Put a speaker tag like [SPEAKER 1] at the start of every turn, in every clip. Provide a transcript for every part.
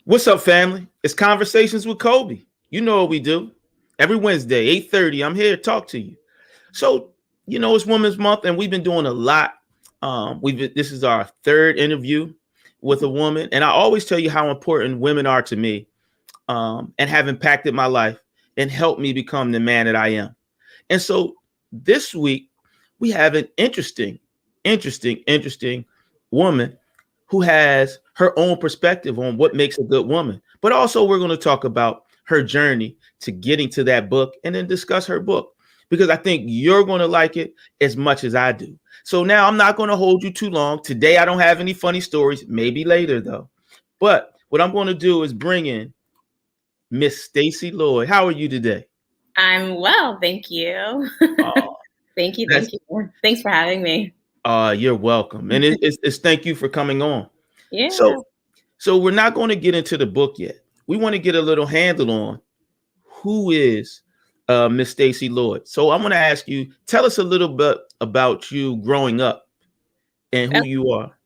[SPEAKER 1] What's up, family? It's Conversations with Cobi. You know what we do. Every Wednesday, 8:30, I'm here to talk to you. So, it's Women's Month, and we've been doing a lot. This is our third interview with a woman, and I always tell you how important women are to me, and have impacted my life and helped me become the man that I am. And so this week, we have an interesting woman who has her own perspective on what makes a good woman. But also we're going to talk about her journey to getting to that book and then discuss her book, because I think you're going to like it as much as I do. So now I'm not going to hold you too long. Today, I don't have any funny stories, maybe later though. But what I'm going to do is bring in Miss Stacy Lloyd. How are you today?
[SPEAKER 2] I'm well, thank you. Thank you. Thanks for having me.
[SPEAKER 1] You're welcome. And it's thank you for coming on.
[SPEAKER 2] Yeah.
[SPEAKER 1] So we're not going to get into the book yet. We want to get a little handle on who is Miss Stacy Lloyd. So I'm going to ask you, tell us a little bit about you growing up and who you are.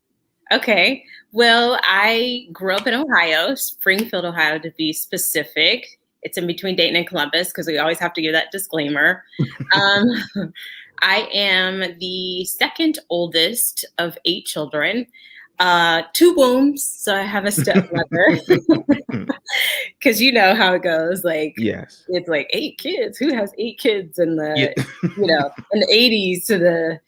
[SPEAKER 2] Okay. Well, I grew up in Ohio, Springfield, Ohio, to be specific. It's in between Dayton and Columbus because we always have to give that disclaimer. I am the second oldest of 8 children, 2 wombs. So I have a stepmother because you know how it goes. Like,
[SPEAKER 1] yes,
[SPEAKER 2] it's like 8 kids. Who has 8 kids in the, in the 80s to the,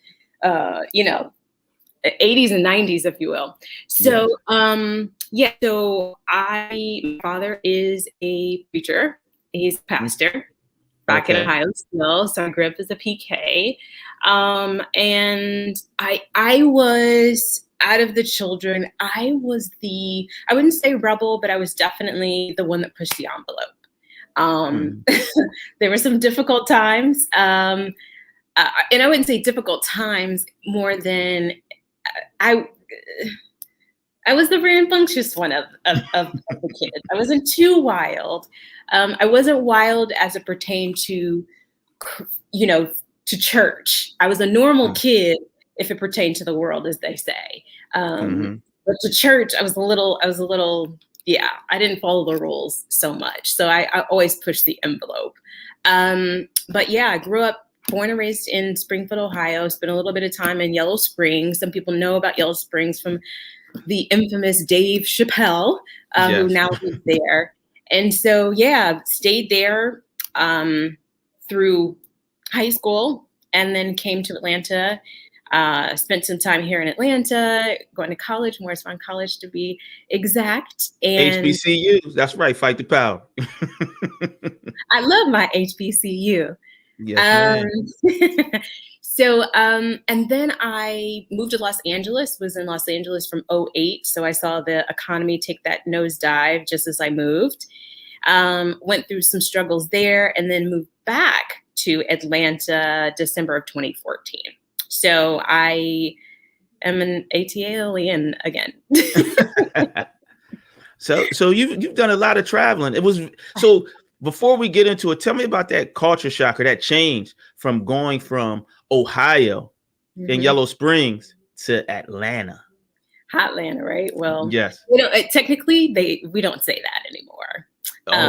[SPEAKER 2] 80s and 90s, if you will. So, so my father is a preacher. He's a pastor back in Ohio still. So I grew up as a PK. And I was, out of the children, I wouldn't say rebel, but I was definitely the one that pushed the envelope. There were some difficult times. And I wouldn't say difficult times more than I was the rambunctious one of the kids. I wasn't too wild. I wasn't wild as it pertained to, to church. I was a normal kid if it pertained to the world, as they say. But to church, I was a little, I didn't follow the rules so much. So I always pushed the envelope. But yeah, I grew up, born and raised in Springfield, Ohio. Spent a little bit of time in Yellow Springs. Some people know about Yellow Springs from the infamous Dave Chappelle, who now lives there. And so, stayed there through high school and then came to Atlanta. Spent some time here in Atlanta, going to college, Morrisville College to be exact. And
[SPEAKER 1] HBCU, that's right, fight the power.
[SPEAKER 2] I love my HBCU.
[SPEAKER 1] Yes,
[SPEAKER 2] So, and then I moved to Los Angeles, was in Los Angeles from 2008. So I saw the economy take that nosedive just as I moved, went through some struggles there and then moved back to Atlanta, December of 2014. So I am an ATA alien again.
[SPEAKER 1] So you've done a lot of traveling. Before we get into it, tell me about that culture shock or that change from going from Ohio in Yellow Springs to Atlanta.
[SPEAKER 2] Hotlanta, right? Well,
[SPEAKER 1] yes.
[SPEAKER 2] Technically, we don't say that anymore.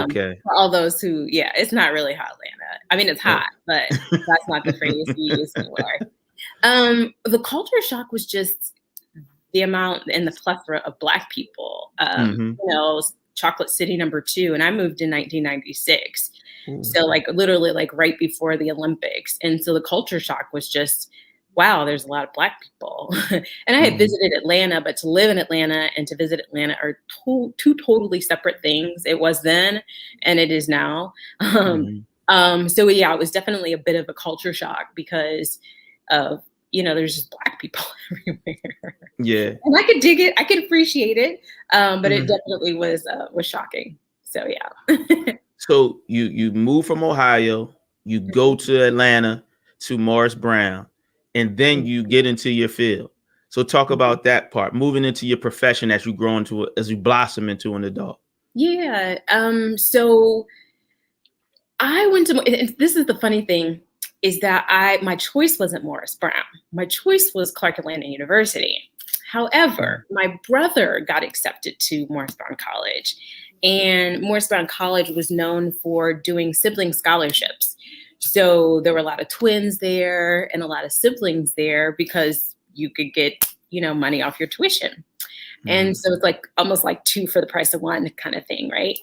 [SPEAKER 1] Okay.
[SPEAKER 2] For all those who, it's not really Hotlanta. I mean, it's hot, but that's not the phrase we use anymore. The culture shock was just the amount and the plethora of Black people. Chocolate City #2, and I moved in 1996. So literally right before the Olympics. And so the culture shock was just, wow, there's a lot of Black people. And I had visited Atlanta, but to live in Atlanta and to visit Atlanta are two totally separate things. It was then and it is now. So it was definitely a bit of a culture shock because of, there's just Black people everywhere.
[SPEAKER 1] Yeah.
[SPEAKER 2] And I could dig it. I could appreciate it. But it definitely was shocking. So, yeah.
[SPEAKER 1] So you move from Ohio, you go to Atlanta to Morris Brown, and then you get into your field. So talk about that part, moving into your profession as you grow as you blossom into an adult.
[SPEAKER 2] Yeah. So I went to, this is the funny thing, is that my choice wasn't Morris Brown. My choice was Clark Atlanta University. However, my brother got accepted to Morris Brown College, and Morris Brown College was known for doing sibling scholarships. So there were a lot of twins there and a lot of siblings there because you could get, money off your tuition. And so it's like almost like two for the price of one kind of thing, right?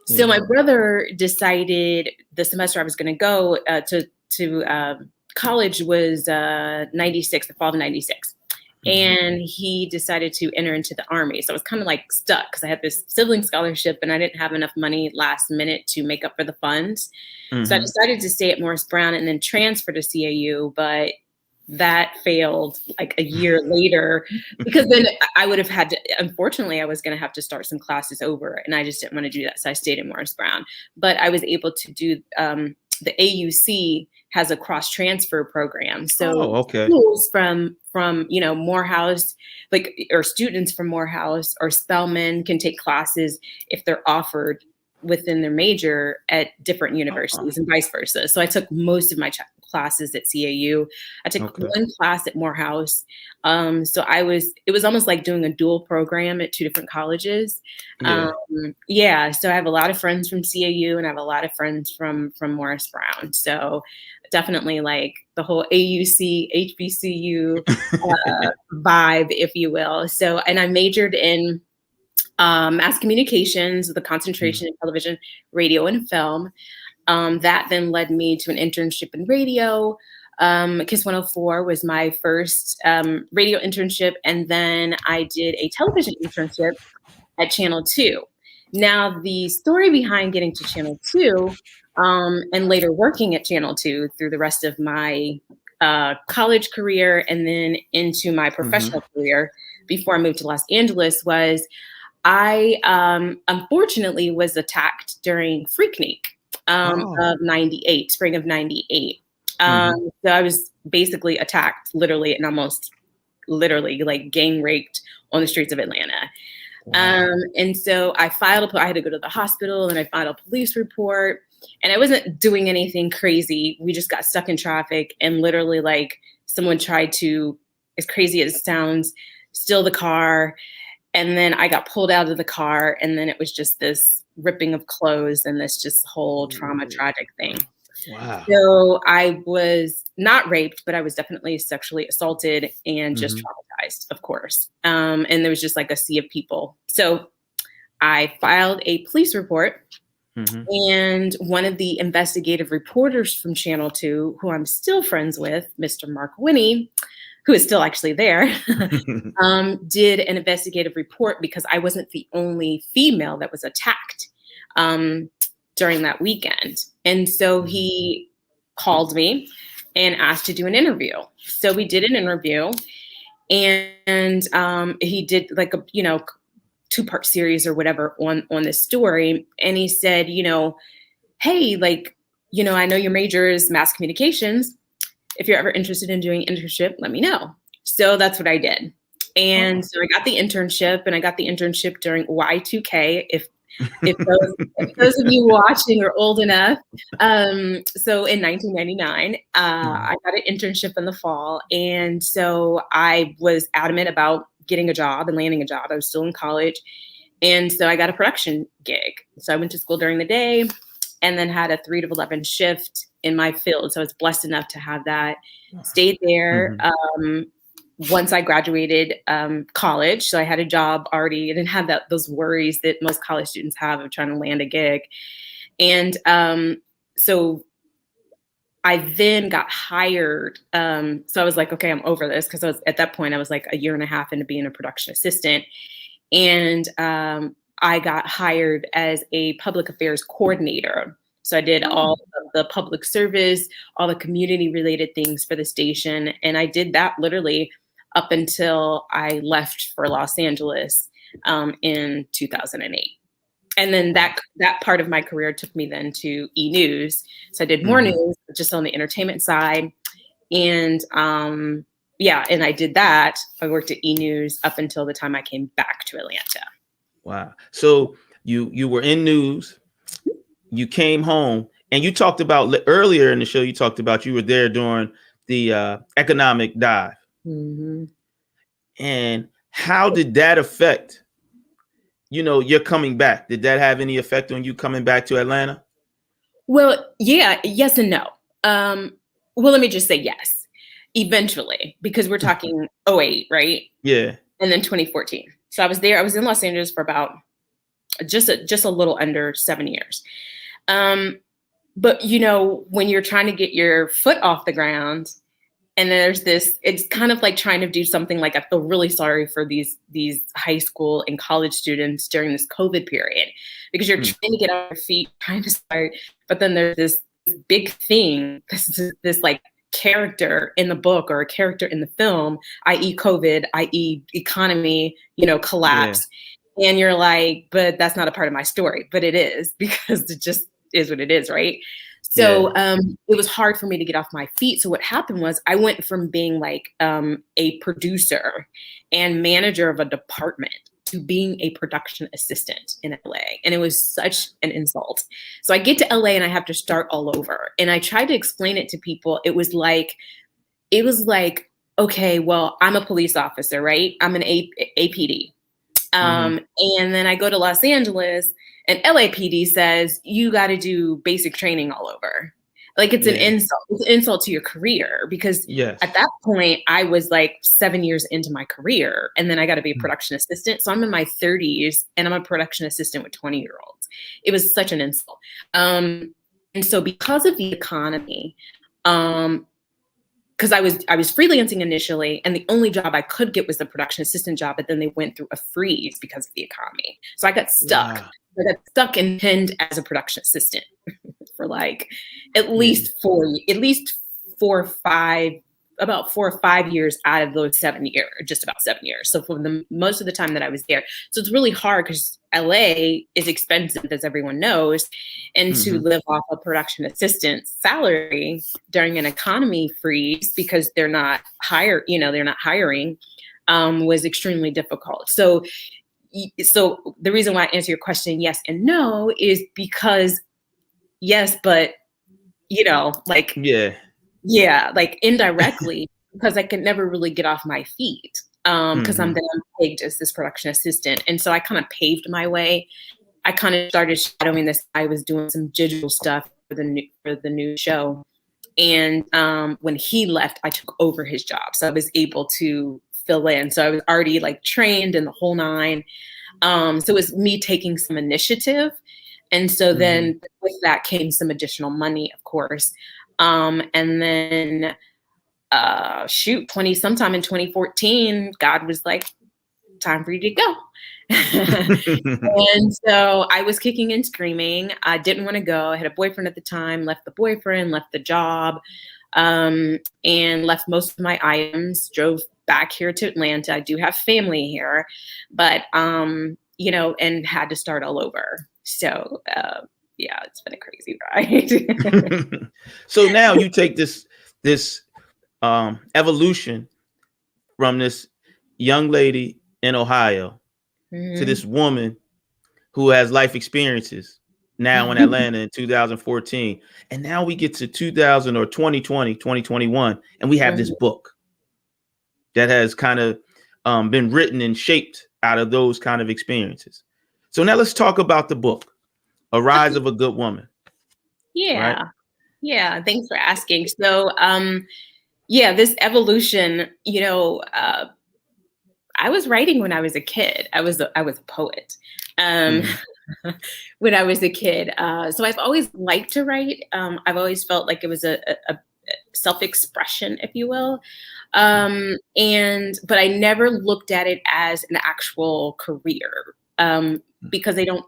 [SPEAKER 2] Yeah. So my brother decided the semester I was going to go to college was 96, the fall of 96. And he decided to enter into the Army. So I was kind of like stuck because I had this sibling scholarship and I didn't have enough money last minute to make up for the funds. So I decided to stay at Morris Brown and then transfer to CAU, but that failed like a year later because then I would have had to, unfortunately, I was going to have to start some classes over and I just didn't want to do that. So I stayed at Morris Brown, but I was able to do the AUC has a cross transfer program. So schools from Morehouse, or students from Morehouse or Spelman can take classes if they're offered within their major at different universities and vice versa. So I took most of my classes at CAU. I took one class at Morehouse. So it was almost like doing a dual program at two different colleges. So I have a lot of friends from CAU and I have a lot of friends from Morris Brown. So definitely like the whole AUC, HBCU vibe, if you will. So, and I majored in mass communications with a concentration in television, radio, and film. That then led me to an internship in radio. KISS 104 was my first radio internship. And then I did a television internship at Channel 2. Now, the story behind getting to Channel 2 and later working at Channel 2 through the rest of my college career and then into my professional career before I moved to Los Angeles was I unfortunately was attacked during Freaknik of 98, spring of 98. So I was basically attacked literally and almost literally like gang raped on the streets of Atlanta. And so I had to go to the hospital and I filed a police report and I wasn't doing anything crazy. We just got stuck in traffic and literally like someone tried to, as crazy as it sounds, steal the car. And then I got pulled out of the car and then it was just this ripping of clothes and this just whole tragic thing.
[SPEAKER 1] Wow.
[SPEAKER 2] So I was not raped, but I was definitely sexually assaulted and just traumatized, of course. And there was just like a sea of people. So I filed a police report and one of the investigative reporters from Channel 2, who I'm still friends with, Mr. Mark Winnie, who is still actually there, did an investigative report because I wasn't the only female that was attacked during that weekend. And so he called me and asked to do an interview. So we did an interview and he did like a, two-part series or whatever on this story. And he said, hey, like, I know your major is mass communications. If you're ever interested in doing an internship, let me know. So that's what I did. And so I got the internship and I got the internship during Y2K. If those of you watching are old enough. So in 1999, I got an internship in the fall. And so I was adamant about getting a job and landing a job. I was still in college. And so I got a production gig. So I went to school during the day and then had a 3 to 11 shift in my field. So I was blessed enough to have that. Stayed there. Once I graduated college, so I had a job already. I didn't have those worries that most college students have of trying to land a gig. And so I then got hired. So I was like, okay, I'm over this. Because at that point, I was like a year and a half into being a production assistant. And I got hired as a public affairs coordinator. So I did all of the public service, all the community related things for the station. And I did that literally up until I left for Los Angeles in 2008. And then that part of my career took me then to E-News. So I did more news, just on the entertainment side. And and I did that. I worked at E-News up until the time I came back to Atlanta. Wow.
[SPEAKER 1] So you were in news, you came home, and you talked about earlier in the show, you talked about you were there during the economic dive. And How did that affect, you're coming back? Did that have any effect on you coming back to Atlanta?
[SPEAKER 2] Well, yeah, yes and no. Well, let me just say yes, eventually, because we're talking '08, right?
[SPEAKER 1] Yeah.
[SPEAKER 2] And then 2014. So I was there. I was in Los Angeles for about just a little under 7 years. But when you're trying to get your foot off the ground, and there's this, it's kind of like trying to do something like, I feel really sorry for these high school and college students during this COVID period, because you're trying to get on your feet, trying to start, but then there's this big thing, this like character in the book or a character in the film, i.e. COVID, i.e. economy, collapse. Yeah. And you're like, but that's not a part of my story, but it is, because it just is what it is, right? So it was hard for me to get off my feet. So what happened was I went from being like a producer and manager of a department to being a production assistant in LA. And it was such an insult. So I get to LA and I have to start all over. And I tried to explain it to people. It was like, okay, well, I'm a police officer, right? I'm an APD. And then I go to Los Angeles and LAPD says, you got to do basic training all over. Like, it's an insult. It's an insult to your career, because at that point I was like 7 years into my career, and then I got to be a production assistant. So I'm in my 30s and I'm a production assistant with 20-year-olds. It was such an insult. And so because of the economy, because I was freelancing initially, and the only job I could get was the production assistant job, but then they went through a freeze because of the economy. So I got stuck. Wow. I got stuck and pinned as a production assistant for like at least 4 or 5 years out of those 7 years, just about 7 years. So for the most of the time that I was there. So it's really hard because LA is expensive, as everyone knows. And to live off a production assistant salary during an economy freeze, because they're not hiring, was extremely difficult. So the reason why I answer your question yes and no is because yes, but like indirectly, because I could never really get off my feet, because I'm then pegged as this production assistant. And so I kind of paved my way. I kind of started shadowing this. I was doing some digital stuff for the new show. And when he left, I took over his job. So I was able to fill in. So I was already like trained in the whole nine. So it was me taking some initiative. And so then with that came some additional money, of course. And then sometime in 2014, God was like, time for you to go. And so I was kicking and screaming. I didn't want to go. I had a boyfriend at the time, left the boyfriend, left the job, and left most of my items, drove back here to Atlanta. I do have family here, but, and had to start all over. So, it's been a crazy ride.
[SPEAKER 1] So now you take this evolution from this young lady in Ohio to this woman who has life experiences now in Atlanta in 2014. And now we get to 2021, and we have this book that has kind of been written and shaped out of those kind of experiences. So now let's talk about the book, A Rise of a Good Woman.
[SPEAKER 2] Yeah. Right? Yeah. Thanks for asking. So, this evolution, I was writing when I was a kid. I was a poet when I was a kid. So I've always liked to write. I've always felt like it was a self-expression, if you will. But I never looked at it as an actual career, because they don't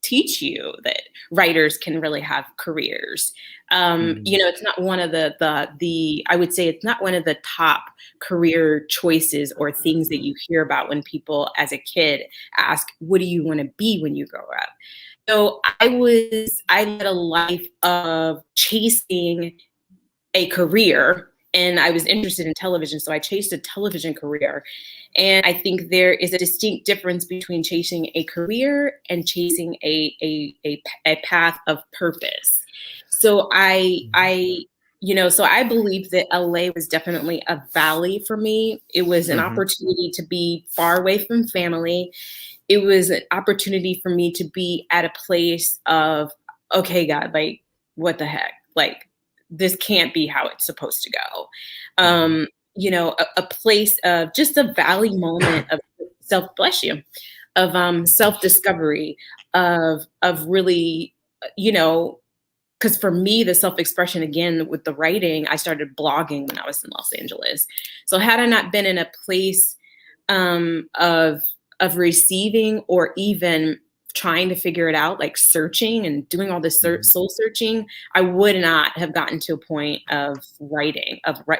[SPEAKER 2] teach you that writers can really have careers. It's not one of the I would say it's not one of the top career choices or things that you hear about when people as a kid ask, what do you want to be when you grow up? So I led a life of chasing a career, and I was interested in television. So I chased a television career. And I think there is a distinct difference between chasing a career and chasing a path of purpose. So I So I believe that LA was definitely a valley for me. It was an opportunity to be far away from family. It was an opportunity for me to be at a place of, okay, God, like, what the heck? Like, this can't be how it's supposed to go. A place of just a valley moment of bless you, of self-discovery, of really, because for me, the self-expression, again, with the writing, I started blogging when I was in Los Angeles. So had I not been in a place of receiving or even trying to figure it out, like searching and doing all this soul searching, I would not have gotten to a point of writing,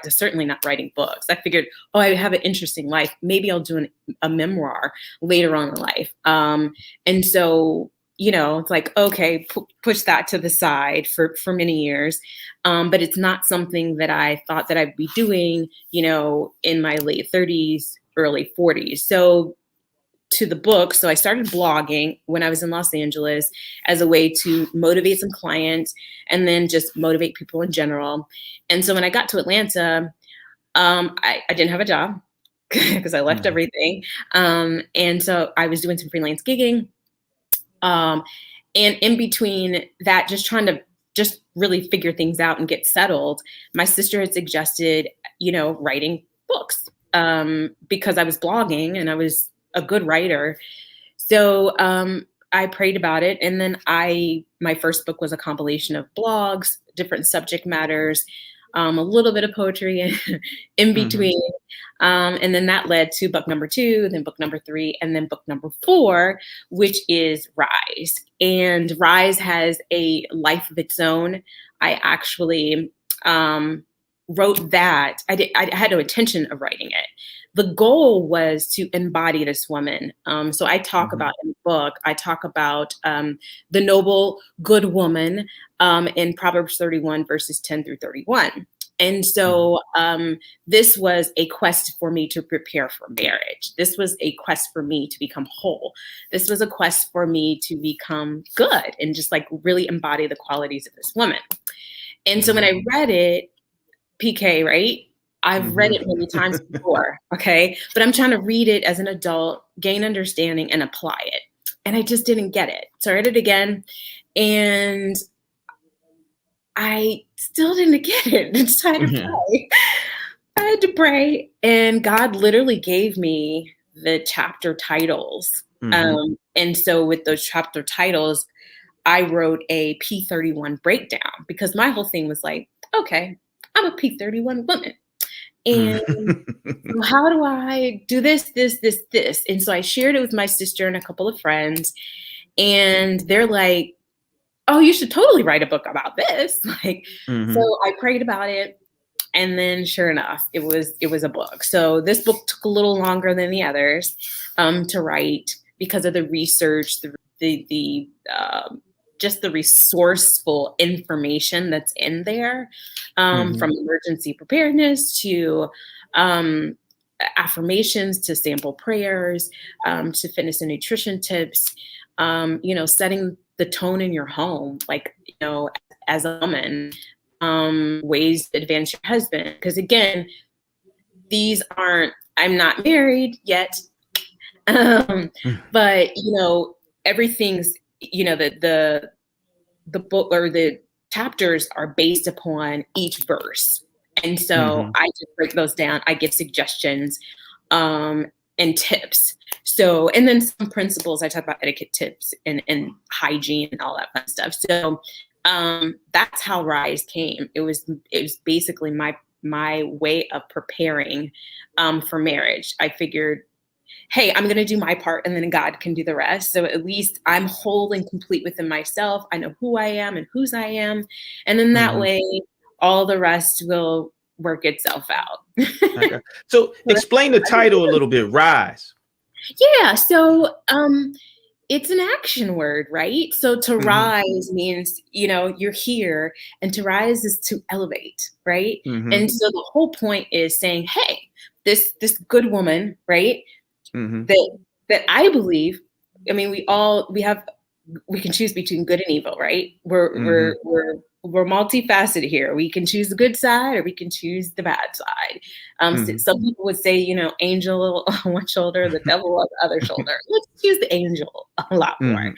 [SPEAKER 2] certainly not writing books. I figured, oh, I have an interesting life. Maybe I'll do a memoir later on in life. And so, it's like, okay, push that to the side for many years. But it's not something that I thought that I'd be doing, in my late 30s, early 40s. So to the book. So I started blogging when I was in Los Angeles as a way to motivate some clients and then just motivate people in general. And so when I got to Atlanta, I didn't have a job because I left everything. And so I was doing some freelance gigging. And in between that, just trying to just really figure things out and get settled, my sister had suggested, writing books because I was blogging and I was a good writer. So I prayed about it. And then my first book was a compilation of blogs, different subject matters, a little bit of poetry in between. And then that led to book number 2, then book number 3, and then book number 4, which is Rise. And Rise has a life of its own. I actually wrote that. I had no intention of writing it. The goal was to embody this woman. So I talk about in the book, I talk about the noble, good woman in Proverbs 31, verses 10 through 31. And so this was a quest for me to prepare for marriage. This was a quest for me to become whole. This was a quest for me to become good and just like really embody the qualities of this woman. And so when I read it, PK, right? I've read it many times before, okay? But I'm trying to read it as an adult, gain understanding, and apply it. And I just didn't get it. So I read it again, and I still didn't get it. So I had to pray. I had to pray, and God literally gave me the chapter titles. And so with those chapter titles, I wrote a P31 breakdown because my whole thing was like, okay, I'm a P31 woman. And how do I do this? And so I shared it with my sister and a couple of friends, and they're like, oh, you should totally write a book about this. So I prayed about it. And then sure enough, it was a book. So this book took a little longer than the others to write because of the research, the just the resourceful information that's in there, from emergency preparedness to affirmations to sample prayers, to fitness and nutrition tips, setting the tone in your home, as a woman, ways to advance your husband. Because again, I'm not married yet, but everything's, the book or the chapters are based upon each verse. And so I just break those down. I give suggestions and tips. So, and then some principles. I talk about etiquette tips and hygiene and all that fun stuff. So that's how Rise came. It was basically my way of preparing for marriage. I figured, hey, I'm going to do my part and then God can do the rest. So at least I'm whole and complete within myself. I know who I am and whose I am. And then that way, all the rest will work itself out.
[SPEAKER 1] Okay. So explain the title a little bit, Rise.
[SPEAKER 2] Yeah. So it's an action word, right? So to rise means, you're here, and to rise is to elevate, right? And so the whole point is saying, hey, this good woman, right? That I believe, I mean, we can choose between good and evil, right? we're multifaceted here. We can choose the good side or we can choose the bad side. Some people would say, angel on one shoulder, the devil on the other shoulder. Let's choose the angel a lot more.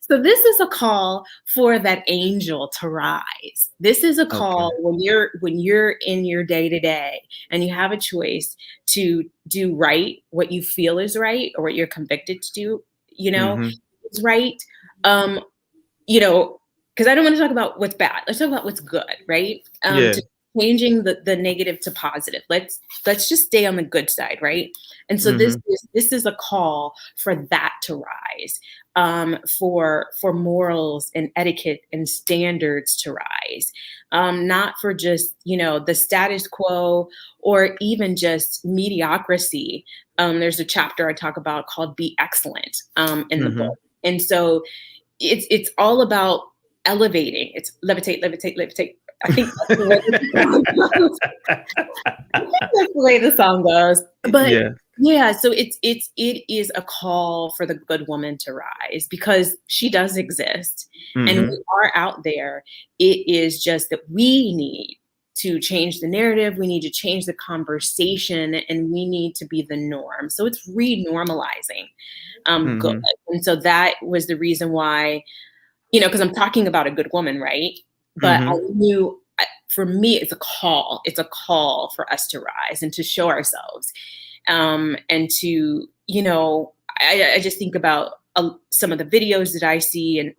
[SPEAKER 2] So this is a call for that angel to rise. This is a call when you're in your day-to-day and you have a choice to do right, what you feel is right or what you're convicted to do, is right. Because I don't want to talk about what's bad. Let's talk about what's good, right? Changing the negative to positive. Let's just stay on the good side, right? And so this is a call for that to rise, for morals and etiquette and standards to rise, not for just the status quo or even just mediocrity. There's a chapter I talk about called "Be Excellent" in the book, and so it's all about elevating. It's levitate, levitate, levitate. I think that's the way the song goes. But so it is a call for the good woman to rise because she does exist and we are out there. It is just that we need to change the narrative. We need to change the conversation and we need to be the norm. So it's re-normalizing good. And so that was the reason why, because I'm talking about a good woman, right? But I knew for me, it's a call. It's a call for us to rise and to show ourselves. And to, I just think about some of the videos that I see and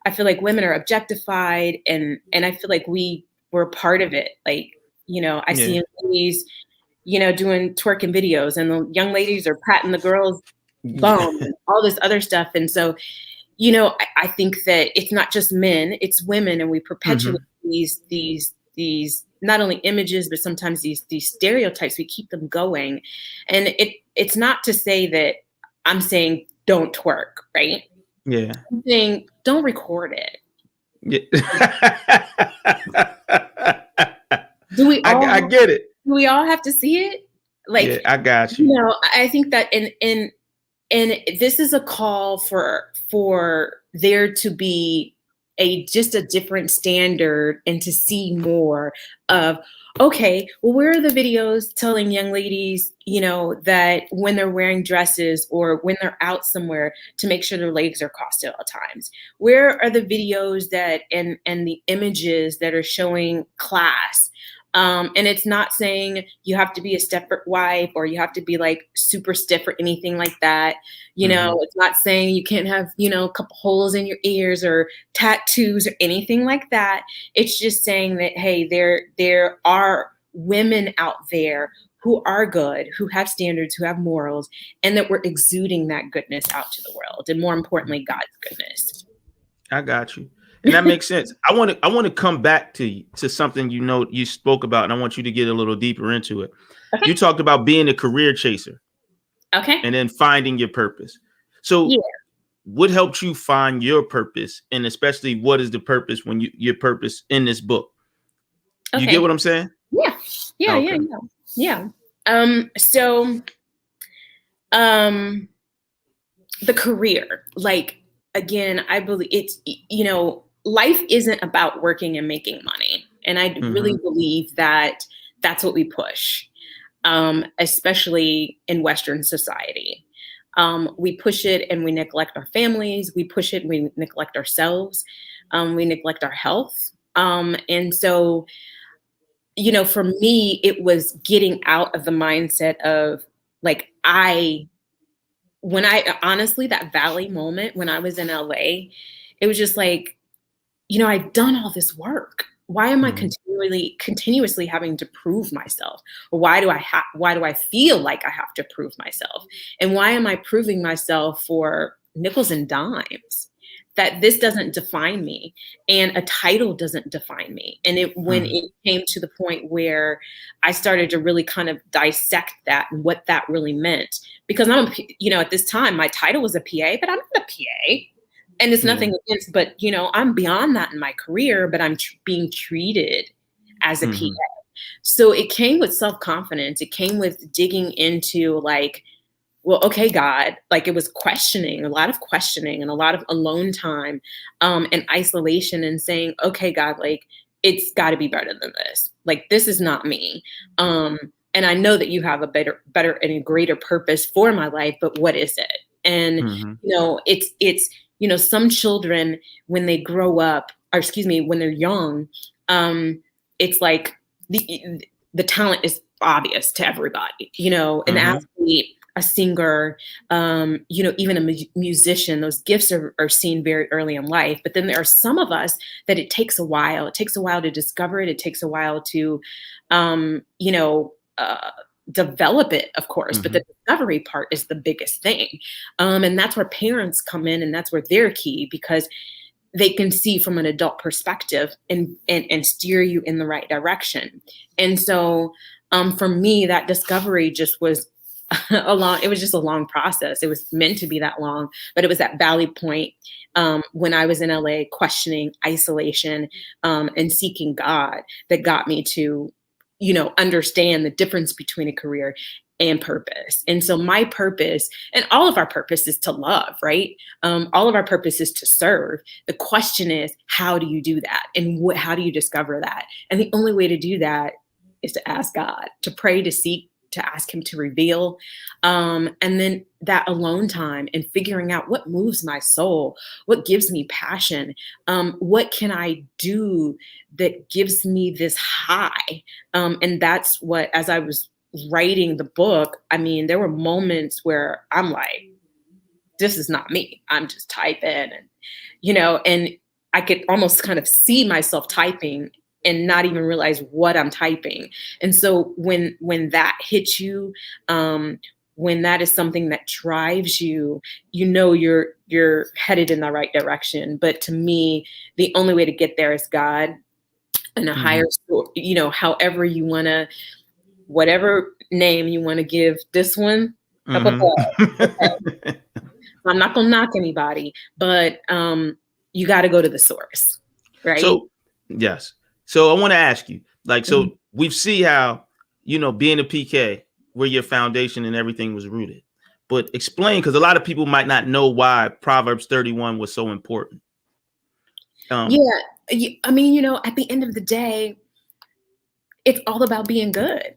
[SPEAKER 2] I feel like women are objectified and I feel like we're part of it. Like, I see ladies, doing twerking videos and the young ladies are patting the girls' bum and all this other stuff. And so, I think that it's not just men, it's women, and we perpetuate these not only images, but sometimes these stereotypes. We keep them going, and it's not to say that I'm saying don't twerk, right? Yeah, I'm saying don't record it.
[SPEAKER 1] Yeah. I get it.
[SPEAKER 2] Do we all have to see it? Like,
[SPEAKER 1] I got you.
[SPEAKER 2] I think that and this is a call for there to be just a different standard and to see more of, okay, well, where are the videos telling young ladies, that when they're wearing dresses or when they're out somewhere to make sure their legs are crossed at all times? Where are the videos that and the images that are showing class? And it's not saying you have to be a Stepford wife or you have to be like super stiff or anything like that. It's not saying you can't have, a couple holes in your ears or tattoos or anything like that. It's just saying that, hey, there are women out there who are good, who have standards, who have morals, and that we're exuding that goodness out to the world. And more importantly, God's goodness.
[SPEAKER 1] I got you. And that makes sense. I want to come back to something you spoke about, and I want you to get a little deeper into it. Okay. You talked about being a career chaser.
[SPEAKER 2] Okay.
[SPEAKER 1] And then finding your purpose. So what helped you find your purpose? And especially what is the purpose your purpose in this book? Okay. You get what I'm saying?
[SPEAKER 2] Yeah. So the career, like, again, I believe it's, life isn't about working and making money. And I really believe that that's what we push, especially in Western society. We push it and we neglect our families. We push it and we neglect ourselves. We neglect our health. And so, for me, it was getting out of the mindset of like, honestly, that valley moment when I was in LA, it was just like, I've done all this work. Why am I continuously having to prove myself? Or why do I feel like I have to prove myself? And why am I proving myself for nickels and dimes? That this doesn't define me and a title doesn't define me. And when it came to the point where I started to really kind of dissect that and what that really meant, because at this time, my title was a PA, but I'm not a PA. And it's nothing against, but, I'm beyond that in my career, but I'm being treated as a PA. So it came with self-confidence. It came with digging into like, well, okay, God, like it was questioning, a lot of questioning and a lot of alone time, and isolation, and saying, okay, God, like it's got to be better than this. Like, this is not me. And I know that you have a better and a greater purpose for my life, but what is it? And, it's, some children, when they grow up, or excuse me, when they're young, it's like the talent is obvious to everybody, an athlete, a singer, even a musician. Those gifts are seen very early in life. But then there are some of us that it takes a while. It takes a while to discover it. It takes a while to, develop it, of course. But the discovery part is the biggest thing. And that's where parents come in, and that's where they're key, because they can see from an adult perspective and steer you in the right direction. And so for me, that discovery just was it was just a long process. It was meant to be that long, but it was that valley point when I was in LA, questioning, isolation, and seeking God, that got me to, understand the difference between a career and purpose. And so my purpose, and all of our purpose, is to love, right? All of our purpose is to serve. The question is, how do you do that? And how do you discover that? And the only way to do that is to ask God, to pray, to seek, to ask him to reveal. And then that alone time and figuring out what moves my soul, what gives me passion, what can I do that gives me this high? And that's what, as I was writing the book, I mean, there were moments where I'm like, this is not me. I'm just typing, and I could almost kind of see myself typing and not even realize what I'm typing. And so when that hits you, when that is something that drives you, you're headed in the right direction. But to me, the only way to get there is God and a higher, however you want to, whatever name you want to give this one. Okay. I'm not going to knock anybody, but you got to go to the source, right?
[SPEAKER 1] So, yes. So I want to ask you, so we see how, being a PK, where your foundation and everything was rooted. But explain, because a lot of people might not know why Proverbs 31 was so important.
[SPEAKER 2] I mean, at the end of the day, it's all about being good.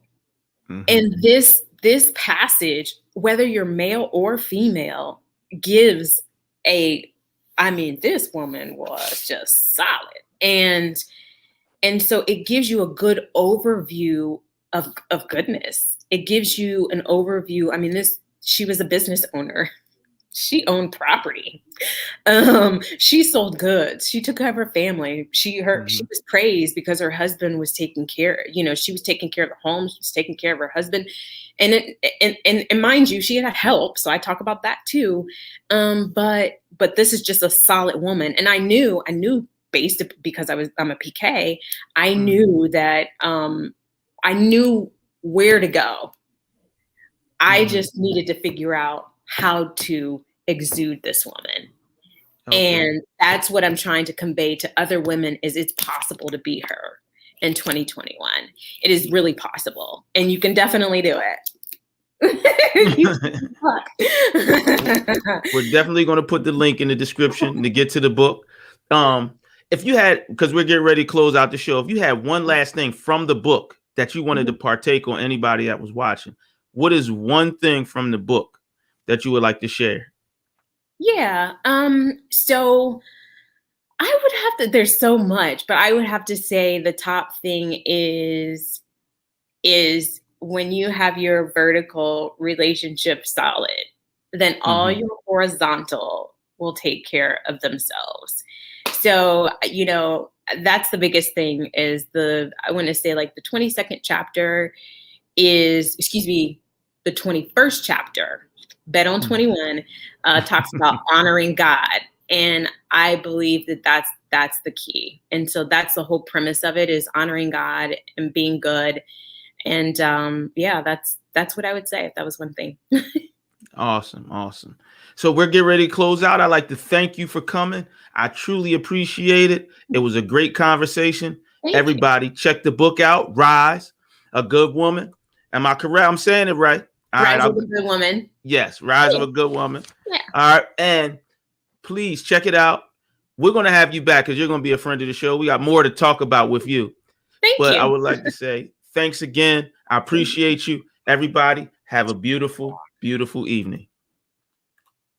[SPEAKER 2] And this passage, whether you're male or female, gives this woman was just solid. And so it gives you a good overview of goodness. It gives you an overview. I mean, she was a business owner. She owned property. She sold goods. She took care of her family. She was praised because her husband was taking care. She was taking care of the home. She was taking care of her husband. And mind you, she had help. So I talk about that too. But this is just a solid woman. And I knew because I'm a PK, I knew that I knew where to go. I just needed to figure out how to exude this woman. Okay. And that's what I'm trying to convey to other women, is it's possible to be her in 2021. It is really possible. And you can definitely do it.
[SPEAKER 1] We're definitely going to put the link in the description to get to the book. If you had, because we're getting ready to close out the show, if you had one last thing from the book that you wanted to partake on anybody that was watching, what is one thing from the book that you would like to share?
[SPEAKER 2] Yeah. So I would have to, there's so much, but I would have to say the top thing is when you have your vertical relationship solid, then all your horizontal will take care of themselves. So, that's the biggest thing, is I want to say the 22nd chapter is, the 21st chapter, Bet on 21, talks about honoring God. And I believe that that's the key. And so that's the whole premise of it, is honoring God and being good. And that's what I would say if that was one thing.
[SPEAKER 1] Awesome. So we're getting ready to close out. I'd like to thank you for coming. I truly appreciate it. It was a great conversation. Everybody, check the book out, Rise, A Good Woman. Am I correct? I'm saying it right. All right,
[SPEAKER 2] Rise of a Good Woman.
[SPEAKER 1] Yes, Rise of a Good Woman.
[SPEAKER 2] Yeah.
[SPEAKER 1] All right, and please check it out. We're going to have you back because you're going to be a friend of the show. We got more to talk about with you.
[SPEAKER 2] Thank you.
[SPEAKER 1] I would like to say thanks again. I appreciate you. Everybody, have a beautiful, beautiful evening.